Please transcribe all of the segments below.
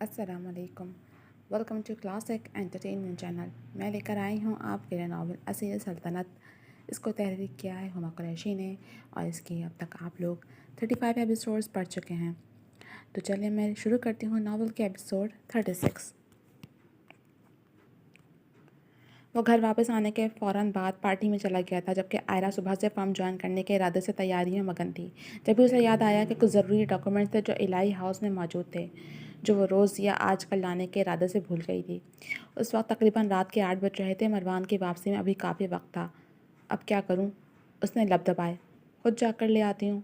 السلام علیکم. Welcome to classic entertainment channel. میں لے کر آئی ہوں آپ کے لیے ناول اسیر سلطنت. اس کو تحریر کیا ہے ہما قریشی نے اور اس کی اب تک آپ لوگ 35 ایپیسوڈز پڑھ چکے ہیں. تو چلیں میں شروع کرتی ہوں ناول کے ایپیسوڈ 36. وہ گھر واپس آنے کے فوراً بعد پارٹی میں چلا گیا تھا، جبکہ آئرہ صبح سے فرم جوائن کرنے کے ارادے سے تیاری میں مگن تھی. جبھی اسے یاد آیا کہ کچھ ضروری ڈاکومنٹس تھے جو الہی ہاؤس میں موجود تھے، جو وہ روز یا آج کل لانے کے ارادے سے بھول گئی تھی. اس وقت تقریباً رات کے 8 بج رہے تھے. مروان کی واپسی میں ابھی کافی وقت تھا. اب کیا کروں؟ اس نے لب دبائے. خود جا کر لے آتی ہوں.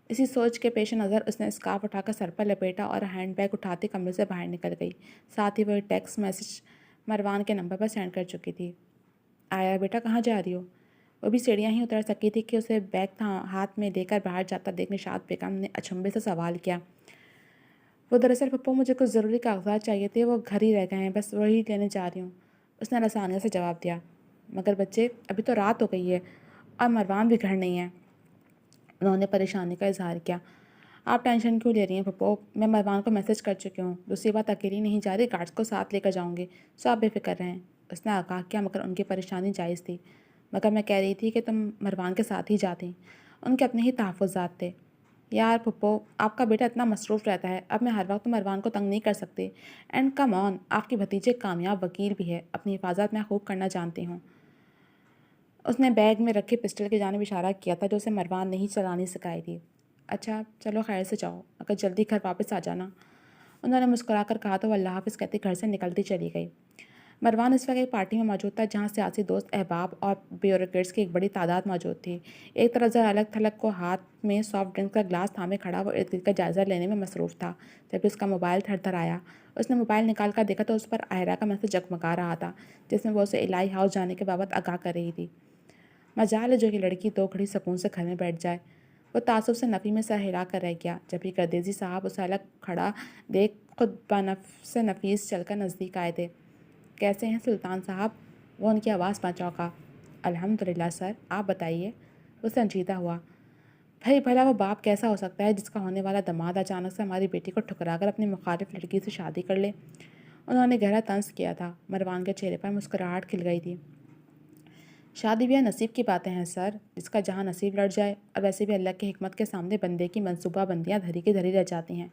اسی سوچ کے پیش نظر اس نے اسکارف اٹھا کر سر پر لپیٹا اور ہینڈ بیگ اٹھاتے کمرے سے باہر نکل گئی. ساتھ ہی وہ ٹیکسٹ میسج مروان کے نمبر پر سینڈ کر چکی تھی. آیا بیٹا، کہاں جا رہی ہو؟ وہ بھی سیڑھیاں ہی اتر سکی تھی کہ اسے بیگ ہاتھ میں لے کر باہر جاتا دیکھ نشاط بیگم نے اچنبھے سے سوال کیا. وہ دراصل پپو مجھے کچھ ضروری کاغذات چاہیے تھے، وہ گھر ہی رہ گئے ہیں، بس وہی لینے جا رہی ہوں. اس نے رسانیہ سے جواب دیا. مگر بچے، ابھی تو رات ہو گئی ہے اور مروان بھی گھر نہیں ہے. انہوں نے پریشانی کا اظہار کیا. آپ ٹینشن کیوں لے رہی ہیں پپو؟ میں مروان کو میسج کر چکی ہوں. دوسری بات، اکیلی نہیں جا رہی، گارڈس کو ساتھ لے کر جاؤں گی، سو آپ بے فکر رہیں. اس نے آگاہ کیا، مگر ان کی پریشانی جائز تھی. مگر میں کہہ رہی تھی کہ تم مروان کے ساتھ ہی جاتی. ان کے اپنے ہی تحفظات تھے. یار پپو، آپ کا بیٹا اتنا مصروف رہتا ہے، اب میں ہر وقت مروان کو تنگ نہیں کر سکتی. اینڈ کم آن، آپ کی بھتیجے کامیاب وکیل بھی ہے، اپنی حفاظت میں خوب کرنا جانتی ہوں. اس نے بیگ میں رکھے پسٹل کی جانب اشارہ کیا تھا جو اسے مروان نے ہی چلانی سکھائی تھی. اچھا چلو، خیر سے جاؤ، مگر جلدی گھر واپس آ جانا. انہوں نے مسکرا کر کہا تو وہ اللہ حافظ کہتے گھر سے نکلتی چلی گئی. مروان اس وقت ایک پارٹی میں موجود تھا جہاں سیاسی دوست احباب اور بیوروکریٹس کی ایک بڑی تعداد موجود تھی. ایک طرف ذرا الگ تھلگ کو ہاتھ میں سافٹ ڈرنک کا گلاس تھامے کھڑا وہ ارد گرد کا جائزہ لینے میں مصروف تھا. جب اس کا موبائل تھر تھر آیا. اس نے موبائل نکال کر دیکھا تو اس پر آئرہ کا میسج جگمگا رہا تھا، جس میں وہ اسے الہی ہاؤس جانے کے بابت آگاہ کر رہی تھی. مجال ہے جو کہ لڑکی 2 گھڑی سکون سے گھر میں بیٹھ جائے. وہ تعصب سے نفی میں سر ہلا کر رہ گیا. جبھی گردیزی صاحب اسے الگ کھڑا دیکھ خود بنفس نفیس چل کر نزدیک آئے تھے. کیسے ہیں سلطان صاحب؟ وہ ان کی آواز پر چونکا. الحمدللہ سر، آپ بتائیے. وہ سنجیدہ ہوا. بھائی بھلا وہ باپ کیسا ہو سکتا ہے جس کا ہونے والا داماد اچانک سے ہماری بیٹی کو ٹھکرا کر اپنی مخالف لڑکی سے شادی کر لے؟ انہوں نے گہرا طنز کیا تھا. مروان کے چہرے پر مسکراہٹ کھل گئی تھی. شادی بیاہ نصیب کی باتیں ہیں سر، جس کا جہاں نصیب لڑ جائے. اور ویسے بھی اللہ کی حکمت کے سامنے بندے کی منصوبہ بندیاں دھری کی دھری رہ جاتی ہیں.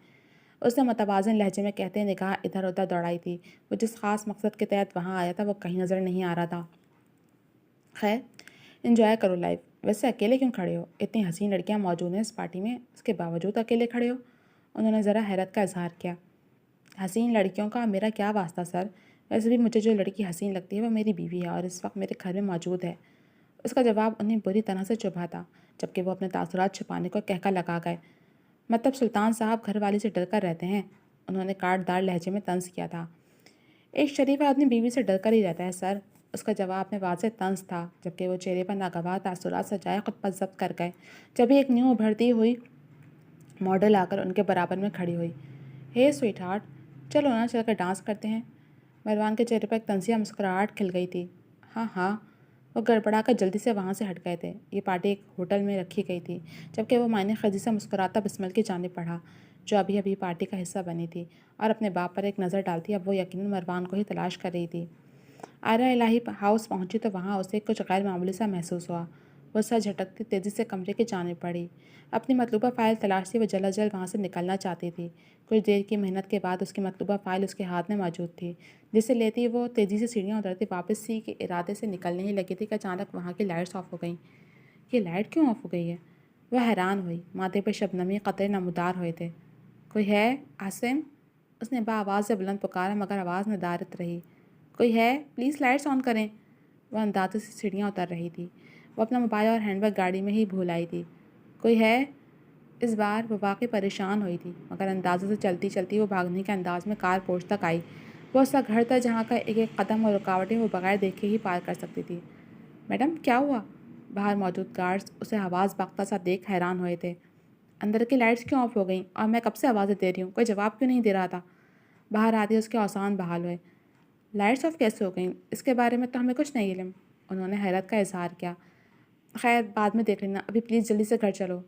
اس نے متوازن لہجے میں کہتے نگاہ ادھر ادھر دوڑائی تھی. وہ جس خاص مقصد کے تحت وہاں آیا تھا وہ کہیں نظر نہیں آ رہا تھا. خیر، انجوائے کرو لائف. ویسے اکیلے کیوں کھڑے ہو؟ اتنی حسین لڑکیاں موجود ہیں اس پارٹی میں، اس کے باوجود اکیلے کھڑے ہو؟ انہوں نے ذرا حیرت کا اظہار کیا. حسین لڑکیوں کا میرا کیا واسطہ سر؟ ویسے بھی مجھے جو لڑکی حسین لگتی ہے وہ میری بیوی ہے اور اس وقت میرے گھر میں موجود ہے. اس کا جواب انہیں بری طرح سے چبھا تھا، جبکہ وہ اپنے تاثرات چھپانے کو کہکا لگا گئے. مطلب سلطان صاحب گھر والی سے ڈر کر رہتے ہیں؟ انہوں نے کاٹ دار لہجے میں طنز کیا تھا. ایک شریف آدمی بیوی سے ڈر کر ہی رہتا ہے سر. اس کا جواب میں واضح طنز تھا، جبکہ وہ چہرے پر ناگوار تاثرات سجائے خود پر ضبط کر گئے. جبھی ایک نیو ابھرتی ہوئی ماڈل آ کر ان کے برابر میں کھڑی ہوئی. ہے سویٹ ہارٹ، چلو نا چل کر ڈانس کرتے ہیں. مروان کے چہرے پر ایک طنزیہ مسکراہٹ کھل گئی تھی. ہاں ہاں. وہ گڑبڑا کر جلدی سے وہاں سے ہٹ گئے تھے. یہ پارٹی ایک ہوٹل میں رکھی گئی تھی. جبکہ وہ معنی خیزی سے مسکراتا بسمل کی جانب بڑھا، جو ابھی ابھی پارٹی کا حصہ بنی تھی، اور اپنے باپ پر ایک نظر ڈالتی اب وہ یقیناً مروان کو ہی تلاش کر رہی تھی. آئرہ الہی ہاؤس پہنچی تو وہاں اسے کچھ غیر معمولی سا محسوس ہوا. وہ سر جھٹکتی تیزی سے کمرے کی جانب بڑھی. اپنی مطلوبہ فائل تلاشتی وہ جلد جلد وہاں سے نکلنا چاہتی تھی. کچھ دیر کی محنت کے بعد اس کی مطلوبہ فائل اس کے ہاتھ میں موجود تھی. جسے لیتی وہ تیزی سے سیڑھیاں اترتی واپس سی کے ارادے سے نکلنے ہی لگی تھی کہ اچانک وہاں کی لائٹس آف ہو گئیں. یہ لائٹ کیوں آف ہو گئی ہے؟ وہ حیران ہوئی. ماتھے پہ شبنمی قطرے نمودار ہوئے تھے. کوئی ہے عاصم؟ اس نے بآواز سے بلند پکارا، مگر آواز ندارت رہی. کوئی ہے؟ پلیز لائٹس آن کریں. وہ اندازے سے سیڑھیاں اتر رہی تھی. وہ اپنا موبائل اور ہینڈ بیگ گاڑی میں ہی بھول آئی تھی. کوئی ہے؟ اس بار وہ واقعی پریشان ہوئی تھی، مگر اندازے سے چلتی چلتی وہ بھاگنے کے انداز میں کار پورچ تک آئی. وہ اس کا گھر تھا جہاں کا ایک ایک قدم اور رکاوٹیں وہ بغیر دیکھے ہی پار کر سکتی تھی. میڈم کیا ہوا؟ باہر موجود گارڈز اسے حواس باختہ سا دیکھ حیران ہوئے تھے. اندر کی لائٹس کیوں آف ہو گئیں اور میں کب سے آوازیں دے رہی ہوں، کوئی جواب کیوں نہیں دے رہا تھا؟ باہر آتے اس کے اوسان بحال ہوئے. لائٹس آف کیسے ہو گئیں؟ اس کے بارے میں تو ہمیں کچھ نہیں علم. انہوں نے حیرت کا اظہار کیا. خیر بعد میں دیکھ لینا، ابھی پلیز جلدی سے گھر چلو.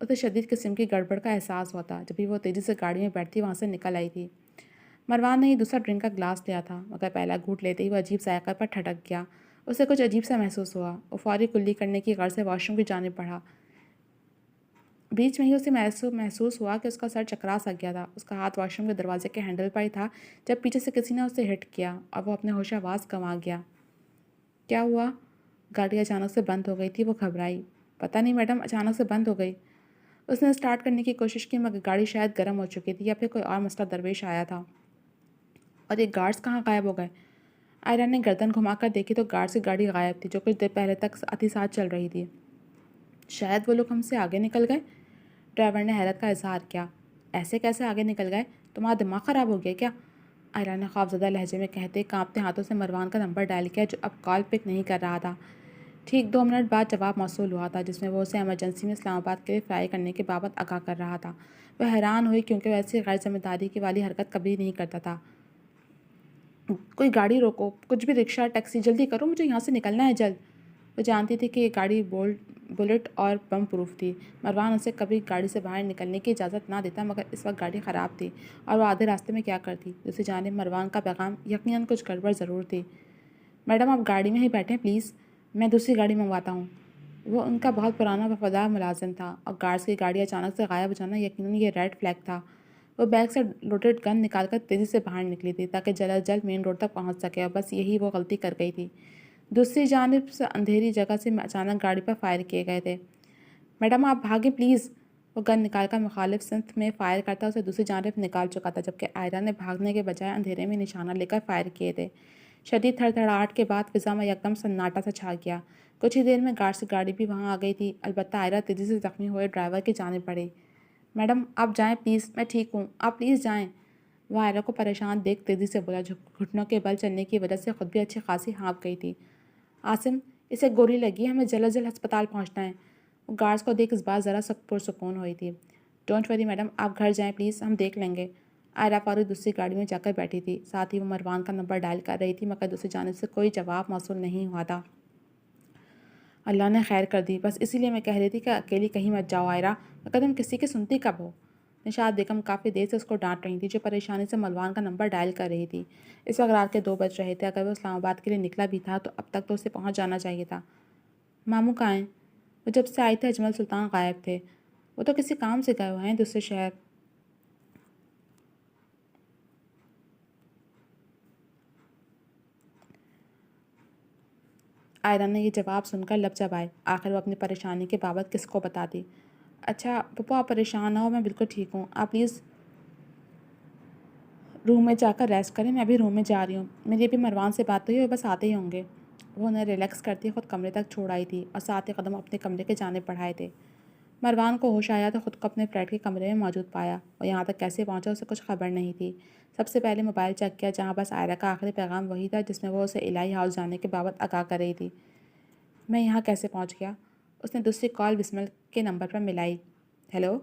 اسے شدید قسم کی گڑبڑ کا احساس ہوا تھا. جبھی وہ تیزی سے گاڑی میں بیٹھتی وہاں سے نکل آئی تھی. مروان نے ہی دوسرا ڈرنک کا گلاس لیا تھا، مگر پہلا گھونٹ لیتے ہی وہ عجیب ذائقہ پر ٹھٹک گیا۔ اسے کچھ عجیب سا محسوس ہوا۔ وہ فوری کلی کرنے کی غرض سے واش روم کی جانب بڑھا۔ بیچ میں ہی اسے محسوس ہوا کہ اس کا سر چکرا سا گیا تھا۔ اس کا ہاتھ واش روم کے دروازے کے ہینڈل پر ہی تھا جب پیچھے سے کسی نے اسے ہٹ کیا اور وہ اپنے ہوش آواز گنوا گیا۔ کیا ہوا؟ گاڑی اچانک سے بند ہو گئی تھی۔ وہ گھبرائی۔ پتہ نہیں میڈم، اچانک سے بند ہو گئی۔ اس نے اسٹارٹ کرنے کی کوشش کی مگر گاڑی شاید گرم ہو چکی تھی یا پھر کوئی اور مسئلہ درپیش آیا تھا۔ اور یہ گارڈز کہاں غائب ہو گئے؟ آئرا نے گردن گھما کر دیکھی تو گارڈز کی گاڑی غائب تھی جو کچھ دیر پہلے تک آتی ساتھ چل رہی تھی۔ شاید وہ لوگ ہم سے آگے نکل گئے؟ ڈرائیور نے حیرت کا اظہار کیا۔ ایسے کیسے آگے نکل گئے؟ تمہارا دماغ خراب ہو گیا کیا؟ آئرا نے خوفزدہ لہجے میں کہتے کانپتے ہاتھوں سے مروان کا نمبر ڈائل کیا جو اب کال پک نہیں کر رہا تھا۔ ٹھیک 2 منٹ بعد جواب موصول ہوا تھا جس میں وہ اسے ایمرجنسی میں اسلام آباد کے لیے فلائی کرنے کے بابت آگاہ کر رہا تھا۔ وہ حیران ہوئی کیونکہ وہ ایسی غیر ذمہ داری کی والی حرکت کبھی نہیں کرتا تھا۔ کوئی گاڑی روکو، کچھ بھی، رکشہ، ٹیکسی، جلدی کرو، مجھے یہاں سے نکلنا ہے جلد۔ وہ جانتی تھی کہ یہ گاڑی بلٹ اور بم پروف تھی۔ مروان اسے کبھی گاڑی سے باہر نکلنے کی اجازت نہ دیتا مگر اس وقت گاڑی خراب تھی اور وہ آدھے راستے میں کیا کرتی؟ دوسری جانب مروان کا پیغام یقیناً کچھ گڑبڑ ضرور تھی۔ میڈم آپ گاڑی میں ہی بیٹھیں پلیز، میں دوسری گاڑی منگواتا ہوں۔ وہ ان کا بہت پرانا وفادار ملازم تھا اور گارڈز کی گاڑی اچانک سے غائب ہو جانا یقیناً یہ ریڈ فلیگ تھا۔ وہ بیگ سے لوڈڈ گن نکال کر تیزی سے باہر نکلی تھی تاکہ جلد از جلد مین روڈ تک پہنچ سکے اور بس یہی وہ غلطی کر گئی تھی۔ دوسری جانب سے اندھیری جگہ سے اچانک گاڑی پر فائر کیے گئے تھے۔ میڈم آپ بھاگیں پلیز۔ وہ گن نکال کر مخالف سمت میں فائر کرتا اسے دوسری جانب نکال چکا تھا جبکہ آئرا نے بھاگنے کے بجائے اندھیرے میں نشانہ لے کر فائر کیے تھے۔ شدید تھڑتھڑاہٹ کے بعد فضا میں یکدم سناٹا سا چھا گیا۔ کچھ ہی دیر میں گارڈز کی گاڑی بھی وہاں آ گئی تھی۔ البتہ آئرا تیزی سے زخمی ہوئے ڈرائیور کی جانب بڑھی۔ میڈم آپ جائیں پلیز، میں ٹھیک ہوں، آپ پلیز جائیں۔ وہ آئرا کو پریشان دیکھ تیزی سے بولا جو گھٹنوں کے بل چلنے کی وجہ سے خود بھی اچھی خاصی ہانپ گئی تھی۔ عاصم، اسے گولی لگی ہے، ہمیں جلد از جلد ہسپتال پہنچنا ہے۔ وہ گارڈز کو دیکھ اس بار ذرا پرسکون ہوئی تھی۔ ڈونٹ وری میڈم، آپ گھر جائیں پلیز، ہم دیکھ لیں گے۔ آئرا فوری دوسری گاڑی میں جا کر بیٹھی تھی۔ ساتھ ہی وہ مروان کا نمبر ڈائل کر رہی تھی مگر دوسری جانب سے کوئی جواب موصول نہیں ہوا تھا۔ اللہ نے خیر کر دی، بس اسی لیے میں کہہ رہی تھی کہ اکیلی کہیں مت جاؤ آئرا، مگر تم کسی کی سنتی کب ہو؟ نشاط بیگم کافی دیر سے اس کو ڈانٹ رہی تھی جو پریشانی سے مروان کا نمبر ڈائل کر رہی تھی۔ اس وقت رات کے 2 بج رہے تھے۔ اگر وہ اسلام آباد کے لیے نکلا بھی تھا تو اب تک تو اسے پہنچ جانا چاہیے تھا۔ ماموں کہاں ہیں؟ وہ جب سے آئے تھے اجمل سلطان غائب تھے۔ وہ تو کسی کام سے گئے ہوئے ہیں دوسرے شہر۔ آئرا نے یہ جواب سن کر لب چبائے۔ آخر وہ اپنی پریشانی کے بابت کس کو بتاتی؟ اچھا پپو، آپ پریشان نہ ہو، میں بالکل ٹھیک ہوں، آپ پلیز روم میں جا کر ریسٹ کریں، میں ابھی روم میں جا رہی ہوں۔ میری ابھی مروان سے بات ہوئی اور بس آتے ہی ہوں گے۔ وہ انہیں ریلیکس کرتی خود کمرے تک چھوڑ آئی تھی اور ساتھ ہی قدم اپنے کمرے کے جانب بڑھائے تھے۔ مروان کو ہوش آیا تو خود کو اپنے فلیٹ کے کمرے میں موجود پایا اور یہاں تک کیسے پہنچا اسے کچھ خبر نہیں تھی۔ سب سے پہلے موبائل چیک کیا جہاں بس آئرا کا آخری پیغام وہی تھا جس میں وہ اسے الہی ہاؤس جانے کے بابت آگاہ کر رہی تھی۔ میں یہاں کیسے پہنچ گیا؟ اس نے دوسری کال بسمل کے نمبر پر ملائی۔ ہیلو،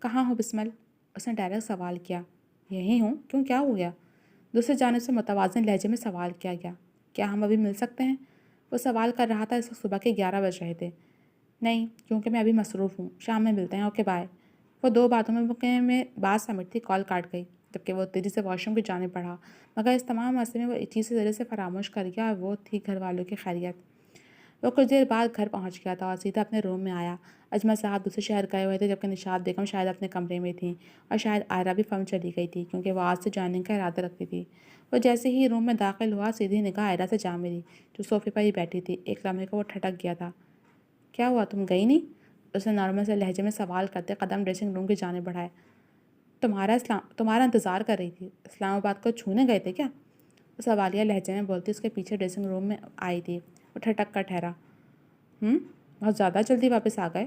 کہاں ہو بسمل؟ اس نے ڈائریکٹ سوال کیا۔ یہیں ہوں، کیوں، کیا ہو گیا؟ دوسری جانب سے متوازن لہجے میں سوال کیا گیا۔ کیا ہم ابھی مل سکتے ہیں؟ وہ سوال کر رہا تھا اس وقت صبح کے 11 بج رہے تھے۔ نہیں، کیونکہ میں ابھی مصروف ہوں، شام میں ملتے ہیں، اوکے بائے۔ وہ 2 باتوں میں بات سمیٹتی کال کاٹ گئی جبکہ وہ تیزی سے واش روم کی جانب بڑھا مگر اس تمام عرصے میں وہ ایک چیز سے ذرے سے فراموش کر گیا اور وہ تھی گھر والوں کی خیریت۔ وہ کچھ دیر بعد گھر پہنچ گیا تھا اور سیدھا اپنے روم میں آیا۔ اجمل صاحب دوسرے شہر گئے ہوئے تھے جبکہ نشاط بیگم شاید اپنے کمرے میں تھیں اور شاید آئرا بھی فرم چلی گئی تھی کیونکہ وہ آج سے جوائننگ کا ارادہ رکھتی تھی۔ وہ جیسے ہی روم میں داخل ہوا سیدھی نگاہ آئرا سے جا ملی جو صوفے پر ہی بیٹھی تھی۔ ایک لمحے کو وہ ٹھٹک گیا تھا۔ کیا ہوا، تم گئی نہیں؟ اس نے نارمل سے لہجے میں سوال کرتے قدم ڈریسنگ روم کی جانب بڑھائے۔ تمہارا انتظار کر رہی تھی، اسلام آباد کو چھونے گئے تھے کیا؟ وہ سوالیہ لہجے میں بولتی اس کے پیچھے ڈریسنگ روم میں آئی تھی۔ وہ ٹھٹک کر ٹھہرا۔ بہت زیادہ جلدی واپس آ گئے؟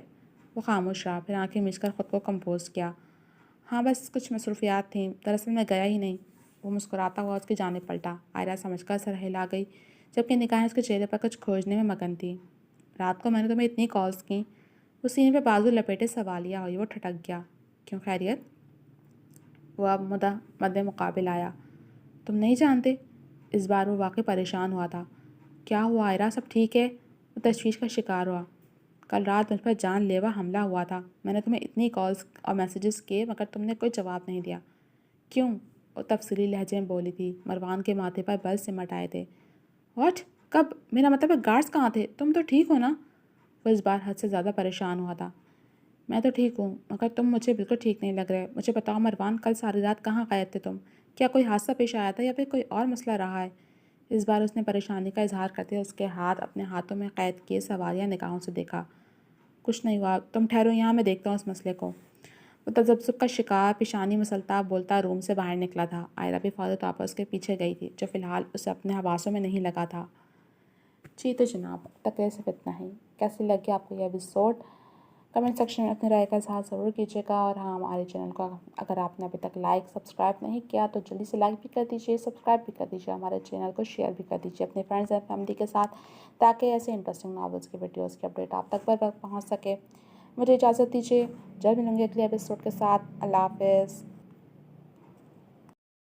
وہ خاموش رہا، پھر آنکھیں مچ کر خود کو کمپوز کیا۔ ہاں بس کچھ مصروفیات تھیں، دراصل میں گیا ہی نہیں۔ وہ مسکراتا ہوا اس کی جانب پلٹا۔ آئرا سمجھ کر سر ہلا گئی جبکہ نگاہیں اس کے چہرے پر کچھ کھوجنے میں مگن تھیں۔ رات کو میں نے تمہیں اتنی کالز کیں۔ وہ سینے پہ بازو لپیٹے سوالیہ ہوئی۔ وہ ٹھٹک گیا۔ کیوں، خیریت؟ وہ اب مد مقابل آیا۔ تم نہیں جانتے؟ اس بار وہ واقعی پریشان ہوا تھا۔ کیا ہوا آئرا، سب ٹھیک ہے؟ وہ تشویش کا شکار ہوا۔ کل رات مجھ پر جان لیوا حملہ ہوا تھا۔ میں نے تمہیں اتنی کالز اور میسیجز کیے مگر تم نے کوئی جواب نہیں دیا۔ کیوں؟ اور تفصیلی لہجے میں بولی تھی۔ مروان کے ماتھے پر بل سمٹ آئے تھے۔ واٹ؟ کب؟ میرا مطلب ہے گارڈز کہاں تھے؟ تم تو ٹھیک ہو نا؟ وہ اس بار حد سے زیادہ پریشان ہوا تھا۔ میں تو ٹھیک ہوں، مگر تم مجھے بالکل ٹھیک نہیں لگ رہے۔ مجھے بتاؤ مروان، کل ساری رات کہاں غائب تھے تم؟ کیا کوئی حادثہ پیش آیا تھا یا پھر کوئی اور مسئلہ رہا ہے؟ اس بار اس نے پریشانی کا اظہار کرتے ہوئے اس کے ہاتھ اپنے ہاتھوں میں قید کیے سوالیہ نگاہوں سے دیکھا۔ کچھ نہیں ہوا، تم ٹھہرو یہاں، میں دیکھتا ہوں اس مسئلے کو۔ وہ تذبذب کا شکار پیشانی مسلطہ بولتا روم سے باہر نکلا تھا۔ آئرہ بھی فوری طور پر اس کے پیچھے گئی تھی، جو فی الحال اسے اپنے حواسوں میں نہیں لگا تھا۔ جی تو جناب، اب تک صرف اتنا ہی۔ کیسی لگی آپ کو یہ ایپیسوڈ؟ کمنٹ سیکشن میں اپنے رائے کا اظہار ضرور کیجیے گا، اور ہاں، ہمارے چینل کو اگر آپ نے ابھی تک لائک سبسکرائب نہیں کیا تو جلدی سے لائک بھی کر دیجیے، سبسکرائب بھی کر دیجیے، ہمارے چینل کو شیئر بھی کر دیجیے اپنے فرینڈز اینڈ فیملی کے ساتھ، تاکہ ایسے انٹرسٹنگ ناولس کی ویڈیوز کی اپڈیٹ آپ تک بر وقت پہنچ سکے۔ مجھے اجازت دیجیے، جلد ملوں گی اگلے ایپیسوڈ کے ساتھ۔ اللہ حافظ۔